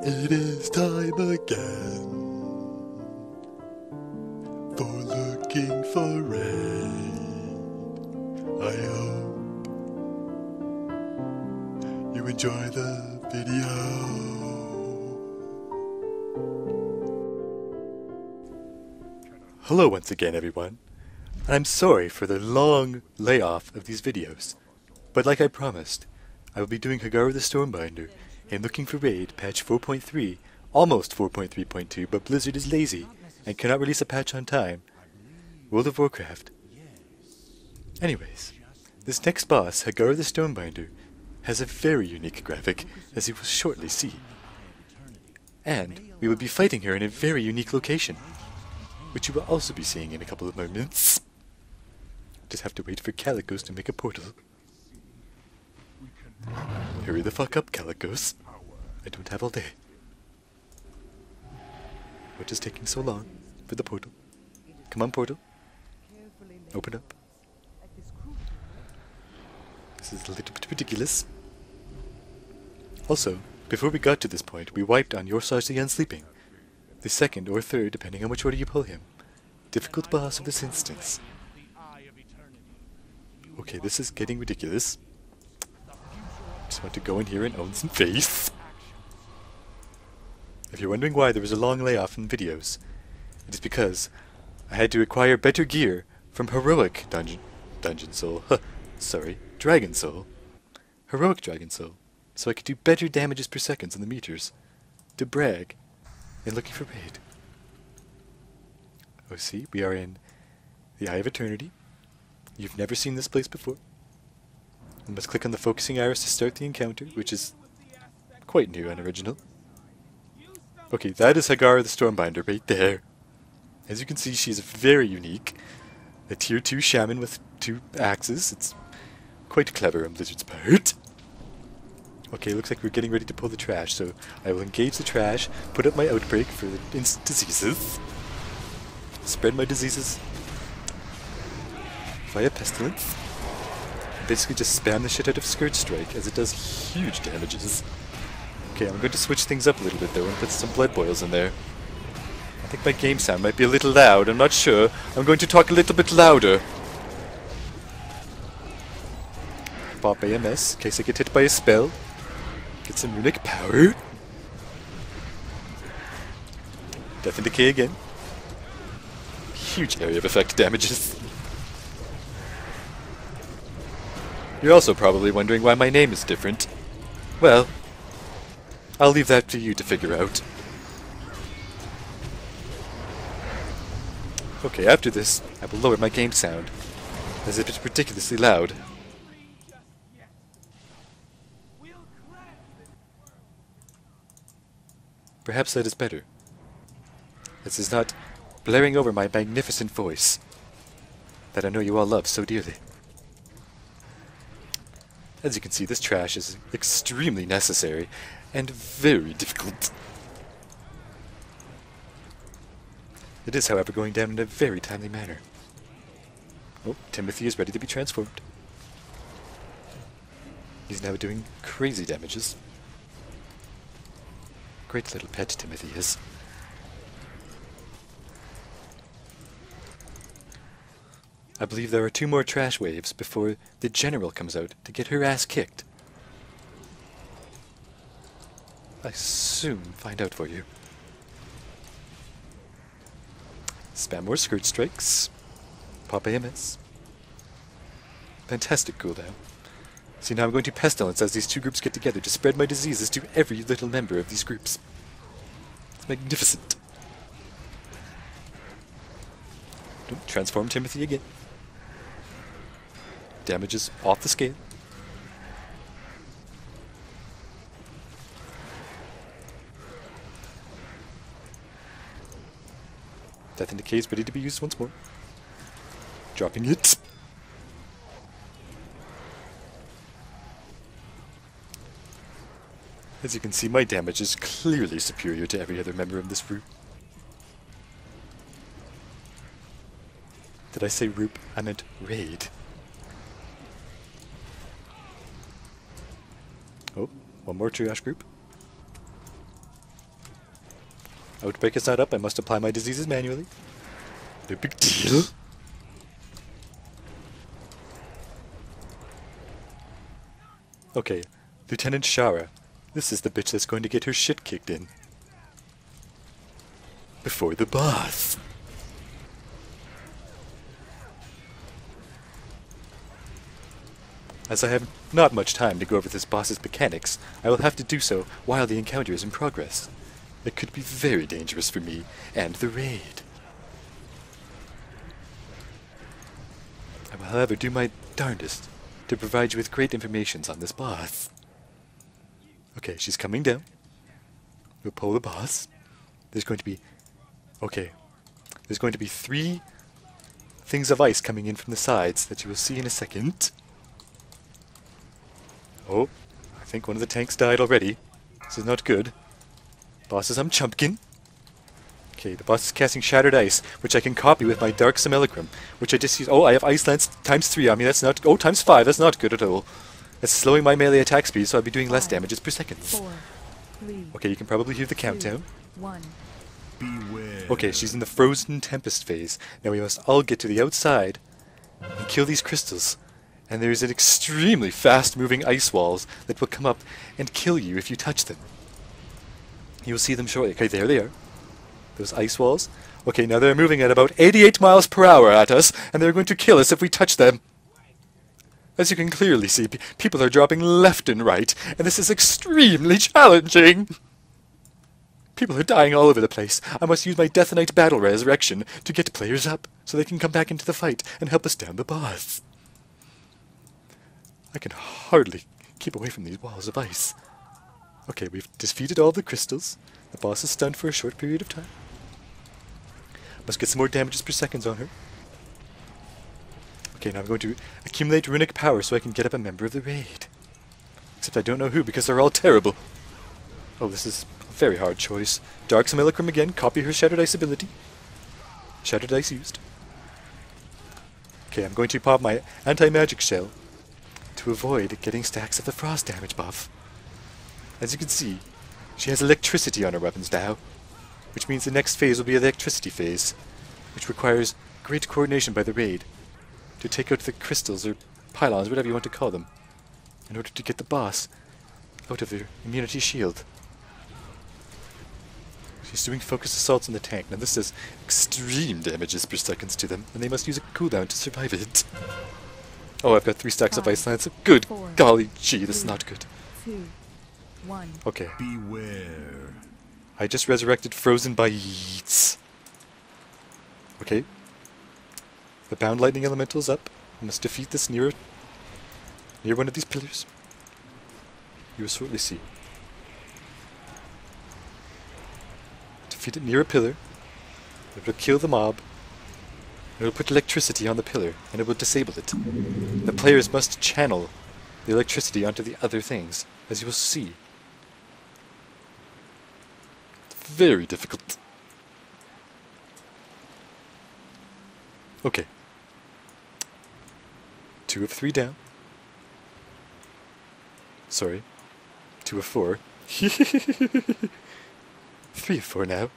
It is time again for looking for rain. I hope you enjoy the video. Hello once again, everyone. I'm sorry for the long layoff of these videos, but like I promised, I will be doing Hagara the Stormbinder and looking for raid patch 4.3, almost 4.3.2, but Blizzard is lazy and cannot release a patch on time. World of Warcraft. Anyways, this next boss, Hagara the Stormbinder, has a very unique graphic, as you will shortly see. And we will be fighting her in a very unique location, which you will also be seeing in a couple of moments. Just have to wait for Calicos to make a portal. Hurry the fuck up, Calicos. I don't have all day. What is taking so long for the portal? Come on, portal. Open up. This is a little bit ridiculous. Also, before we got to this point, we wiped on your Sarsian sleeping. The second or third, depending on which order you pull him. Difficult boss of this instance. Okay, this is getting ridiculous. Just want to go in here and own some face. If you're wondering why there was a long layoff in videos, it is because I had to acquire better gear from Heroic Dungeon Soul. Sorry, Dragon Soul. Heroic Dragon Soul. So I could do better damages per second on the meters. To brag. And looking for raid. Oh, see, we are in the Eye of Eternity. You've never seen this place before. You must click on the focusing arrows to start the encounter, which is quite new and original. Okay, that is Hagara the Stormbinder right there. As you can see, she's very unique. A tier 2 shaman with 2 axes. It's quite clever on Blizzard's part. Okay, looks like we're getting ready to pull the trash, so I will engage the trash, put up my outbreak for the instant diseases, spread my diseases via pestilence, and basically just spam the shit out of Scourge Strike, as it does huge damages. Okay, I'm going to switch things up a little bit though and put some blood boils in there. I think my game sound might be a little loud, I'm not sure. I'm going to talk a little bit louder. Pop AMS, in case I get hit by a spell. Get some runic power. Death and Decay again. Huge area of effect damages. You're also probably wondering why my name is different. Well, I'll leave that to you to figure out. Okay, after this, I will lower my game sound, as if it's ridiculously loud. Perhaps that is better. This is not blaring over my magnificent voice that I know you all love so dearly. As you can see, this trash is extremely necessary and very difficult. It is, however, going down in a very timely manner. Oh, Timothy is ready to be transformed. He's now doing crazy damages. Great little pet Timothy is. I believe there are 2 more trash waves before the general comes out to get her ass kicked. I soon find out for you. Spam more Scourge Strikes. Pop AMS. Fantastic cooldown. See, now I'm going to Pestilence as these 2 groups get together to spread my diseases to every little member of these groups. It's magnificent. Don't transform Timothy again. Damages off the scale. Death and Decay is ready to be used once more. Dropping it. As you can see, my damage is clearly superior to every other member of this group. Did I say group? I meant raid. Oh, one more triage group. Outbreak is not up. I must apply my diseases manually. No big deal. Okay, Lieutenant Shara. This is the bitch that's going to get her shit kicked in. Before the boss. As I have not much time to go over this boss's mechanics, I will have to do so while the encounter is in progress. It could be very dangerous for me and the raid. I will, however, do my darndest to provide you with great information on this boss. Okay, she's coming down. We'll pull the boss. There's going to be... Okay. There's going to be 3 things of ice coming in from the sides that you will see in a second. Oh, I think one of the tanks died already. This is not good. Boss is Chumpkin. Okay, the boss is casting Shattered Ice, which I can copy with my Dark Simulacrum, which I just used. Oh, I have Ice Lance ×3 on me. That's not... Oh, ×5. That's not good at all. That's slowing my melee attack speed, so I'll be doing less damages per second. 4, 3, okay, you can probably hear the countdown. 1. Beware. Okay, she's in the Frozen Tempest phase. Now we must all get to the outside and kill these crystals. And there's an extremely fast-moving ice walls that will come up and kill you if you touch them. You will see them shortly. Okay, there they are. Those ice walls. Okay, now they're moving at about 88 miles per hour at us, and they're going to kill us if we touch them. As you can clearly see, people are dropping left and right, and this is extremely challenging. People are dying all over the place. I must use my Death Knight Battle Resurrection to get players up, so they can come back into the fight and help us down the boss. I can hardly keep away from these walls of ice. Okay, we've defeated all the crystals. The boss is stunned for a short period of time. Must get some more damages per second on her. Okay, now I'm going to accumulate runic power so I can get up a member of the raid. Except I don't know who because they're all terrible. Oh, this is a very hard choice. Dark Simulacrum again, copy her Shattered Ice ability. Shattered Ice used. Okay, I'm going to pop my anti-magic shell to avoid getting stacks of the frost damage buff. As you can see, she has electricity on her weapons now, which means the next phase will be electricity phase, which requires great coordination by the raid to take out the crystals or pylons, whatever you want to call them, in order to get the boss out of their immunity shield. She's doing focused assaults on the tank. Now this does extreme damages per seconds to them, and they must use a cooldown to survive it. Oh, I've got 3 stacks of Ice Lance. Good golly gee, this is not good. 2, 1. Okay. Beware. I just resurrected Frozen by Yeats. Okay. The Bound Lightning Elemental's up. I must defeat this near one of these pillars. You will shortly see. Defeat it near a pillar. It will kill the mob. It will put electricity on the pillar, and it will disable it. The players must channel the electricity onto the other things, as you will see. It's very difficult. Okay. 2 of 3 down. Sorry. 2 of 4. 3 of 4 now.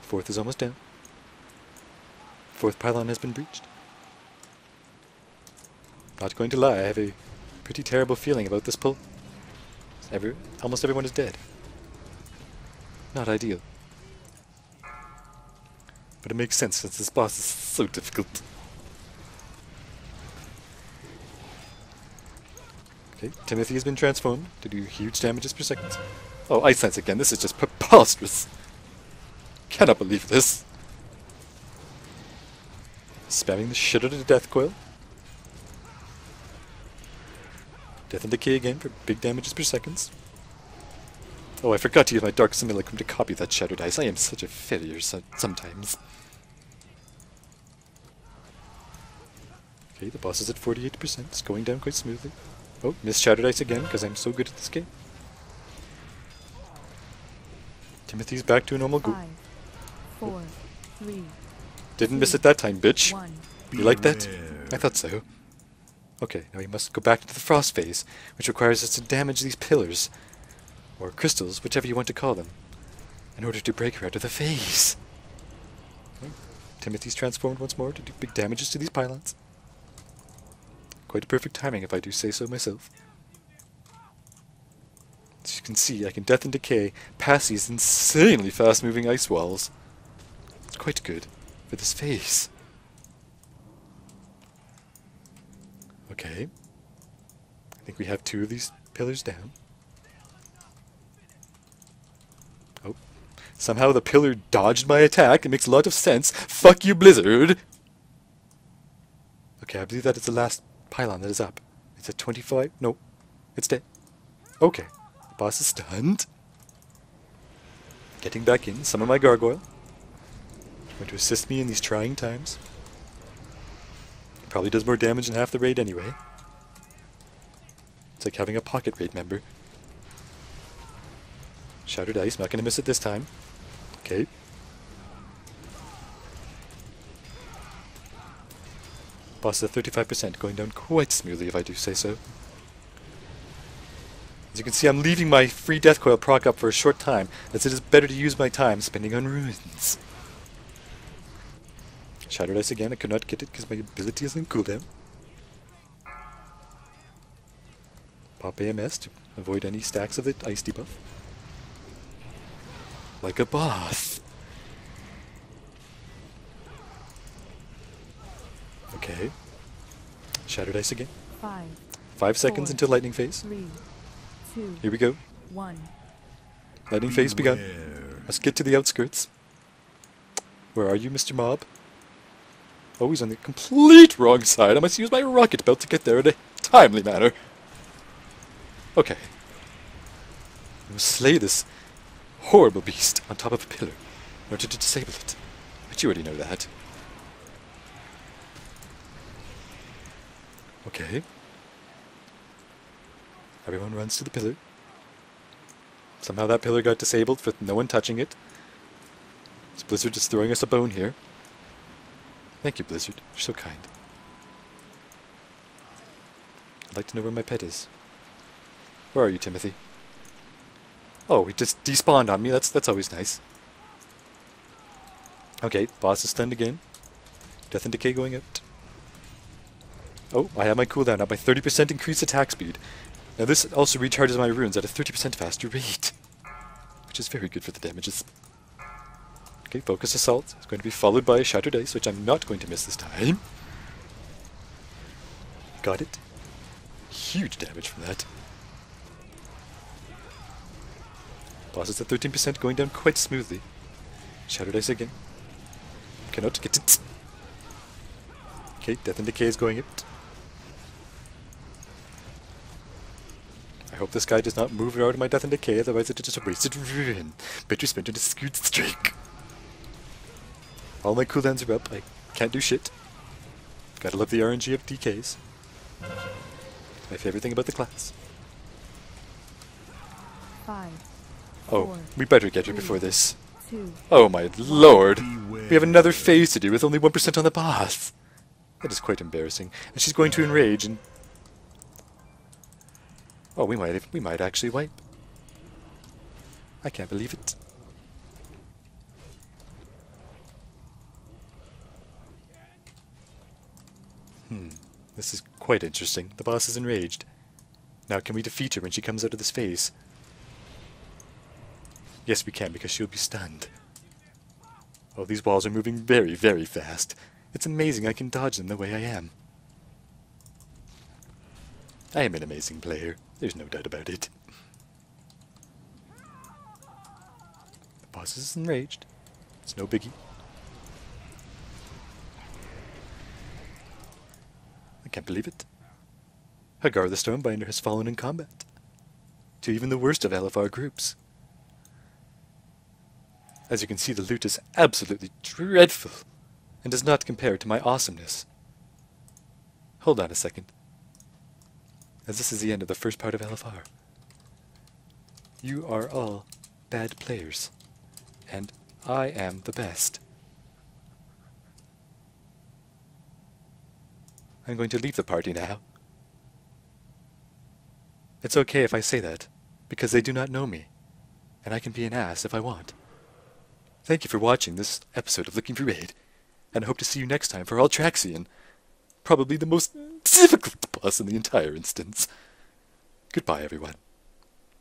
4th is almost down. 4th pylon has been breached. Not going to lie, I have a pretty terrible feeling about this pull. Almost everyone is dead. Not ideal. But it makes sense since this boss is so difficult. Okay, Timothy has been transformed to do huge damages per second. Oh, Ice Lance again, this is just preposterous. Cannot believe this. Spamming the shit out of the Death Coil. Death and Decay again for big damages per seconds. Oh, I forgot to use my Dark Simulacrum to copy that Shattered Ice. I am such a failure sometimes. Okay, the boss is at 48%. It's going down quite smoothly. Oh, missed Shattered Ice again because I'm so good at this game. Timothy's back to a normal go. 5, 4, 3. Didn't miss it that time, bitch. 1. You like that? I thought so. Okay, now we must go back to the frost phase, which requires us to damage these pillars, or crystals, whichever you want to call them, in order to break her out of the face. Okay. Timothy's transformed once more to do big damages to these pylons. Quite a perfect timing if I do say so myself. As you can see, I can Death and Decay past these insanely fast-moving ice walls. It's quite good for this face. Okay. I think we have 2 of these pillars down. Oh. Somehow the pillar dodged my attack. It makes a lot of sense. Fuck you, Blizzard! Okay, I believe that is the last pylon that is up. It's at 25? No. It's dead. Okay. The boss is stunned. Getting back in. Summon my gargoyle. Going to assist me in these trying times. Probably does more damage than half the raid anyway. It's like having a pocket raid member. Shattered ice. Not going to miss it this time. Okay. Boss is at 35%, going down quite smoothly if I do say so. As you can see, I'm leaving my free death coil proc up for a short time, as it is better to use my time spending on ruins. Shattered ice again. I could not get it because my ability is on cooldown. Pop AMS to avoid any stacks of it ice debuff. Like a boss. Okay. Shattered ice again. 5 seconds 4, until lightning phase. 3, 2, Here we go. 1. Lightning phase begun. Beware. Let's get to the outskirts. Where are you, Mr. Mob? Oh, he's on the complete wrong side. I must use my rocket belt to get there in a timely manner. Okay. We must slay this horrible beast on top of a pillar in order to disable it. But you already know that. Okay. Everyone runs to the pillar. Somehow that pillar got disabled with no one touching it. This Blizzard is throwing us a bone here. Thank you, Blizzard. You're so kind. I'd like to know where my pet is. Where are you, Timothy? Oh, he just despawned on me. That's always nice. Okay, boss is stunned again. Death and Decay going out. Oh, I have my cooldown now by 30% increased attack speed. Now this also recharges my runes at a 30% faster rate, which is very good for the damages. Okay, Focus Assault is going to be followed by Shattered Ice, which I'm not going to miss this time. Got it. Huge damage from that. Boss is at 13%, going down quite smoothly. Shattered Ice again. Cannot get it. Okay, Death and Decay is going out. I hope this guy does not move out of my Death and Decay, otherwise it's just a wasted ruin. Better spent on a skewed streak. All my cooldowns are up. I can't do shit. Gotta love the RNG of DKs. My favorite thing about the class. 5. Oh, 4, we better get her 3, before this. 2. Oh my lord! Beware. We have another phase to do with only 1% on the boss. That is quite embarrassing. And she's going to enrage and... Oh, we might actually wipe. I can't believe it. This is quite interesting. The boss is enraged. Now can we defeat her when she comes out of this phase? Yes, we can, because she'll be stunned. Oh, these walls are moving very, very fast. It's amazing I can dodge them the way I am. I am an amazing player. There's no doubt about it. The boss is enraged. It's no biggie. I can't believe it. Hagara the Stormbinder has fallen in combat. To even the worst of LFR groups. As you can see, the loot is absolutely dreadful, and does not compare to my awesomeness. Hold on a second. As this is the end of the first part of LFR. You are all bad players, and I am the best. I'm going to leave the party now. It's okay if I say that, because they do not know me, and I can be an ass if I want. Thank you for watching this episode of Looking for Raid, and I hope to see you next time for Altraxian, probably the most difficult boss in the entire instance. Goodbye, everyone.